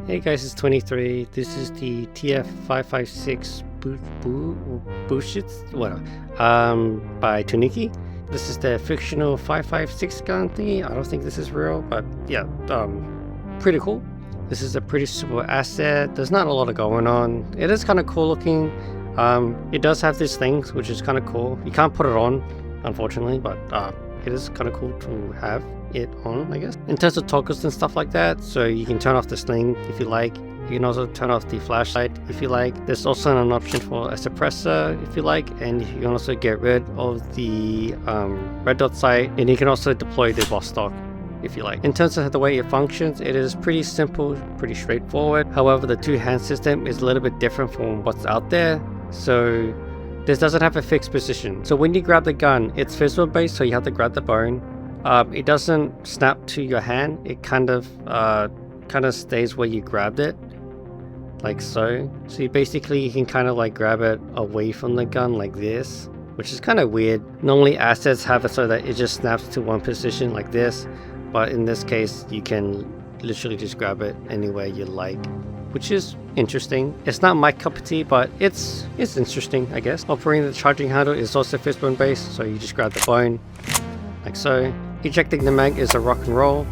Hey guys, it's 23. This is the TF556 Beschützer, by Tuniki. This is the fictional 556 gun thingy. I don't think this is real, but yeah, pretty cool. This is a pretty super asset. There's not a lot of going on. It is kind of cool looking. It does have these things, which is kind of cool. You can't put it on, unfortunately, but it is kind of cool to have it on, I guess. In terms of toggles and stuff like that, so you can turn off the sling if you like. You can also turn off the flashlight if you like. There's also an option for a suppressor if you like, and you can also get rid of the red dot sight, and you can also deploy the boss stock if you like. In terms of the way it functions, it is pretty simple, pretty straightforward. However, the two-hand system is a little bit different from what's out there. So this doesn't have a fixed position. So when you grab the gun, it's physical based, so you have to grab the bone. It doesn't snap to your hand. It kind of stays where you grabbed it, like so. So you can kind of like grab it away from the gun like this, which is kind of weird. Normally assets have it so that it just snaps to one position like this, but in this case you can literally just grab it anywhere you like, which is interesting. It's not my cup of tea, but it's interesting, I guess. Operating the charging handle is also fishbone based, so you just grab the bone like so. Ejecting the mag is a rock and roll.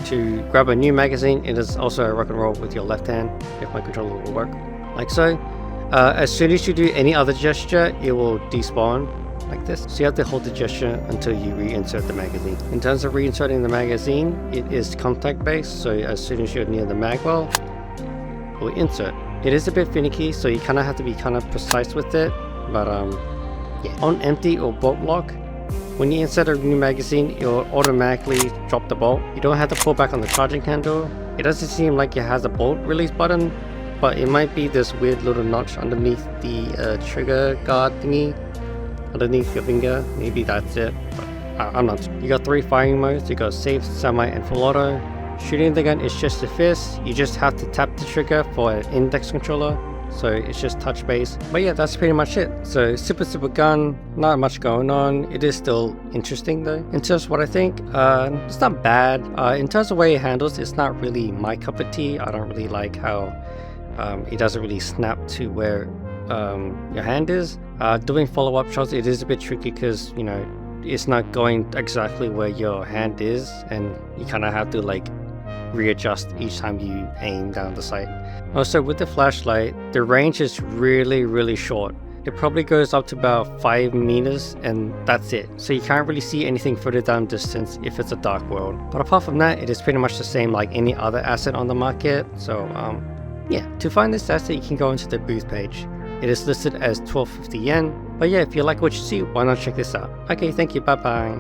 To grab a new magazine, it is also a rock and roll with your left hand, if my controller will work, like so. As soon as you do any other gesture, it will despawn like this. So you have to hold the gesture until you reinsert the magazine. In terms of reinserting the magazine, it is contact based, so as soon as you're near the mag well, it will insert. It is a bit finicky, so you kind of have to be kind of precise with it, but yeah. On empty or bolt lock, when you insert a new magazine, it will automatically drop the bolt. You don't have to pull back on the charging handle. It doesn't seem like it has a bolt release button, but it might be this weird little notch underneath the trigger guard thingy, underneath your finger. Maybe that's it, but I'm not sure. You got 3 firing modes. You got safe, semi, and full auto. Shooting the gun is just a fist. You just have to tap the trigger for an index controller, so it's just touch based. But yeah, that's pretty much it. So super gun, not much going on. It is still interesting though. In terms of what I think, it's not bad. In terms of the way it handles, it's not really my cup of tea. I don't really like how it doesn't really snap to where your hand is. Doing follow-up shots, it is a bit tricky because, you know, it's not going exactly where your hand is, and you kind of have to like readjust each time you aim down the sight. Also, with the flashlight, the range is really short. It probably goes up to about 5 meters, and that's it. So you can't really see anything further down distance if it's a dark world. But apart from that, it is pretty much the same like any other asset on the market. So yeah, to find this asset, you can go into the booth page. It is listed as 1250 yen. But yeah, if you like what you see, why not check this out? Okay, thank you, bye bye.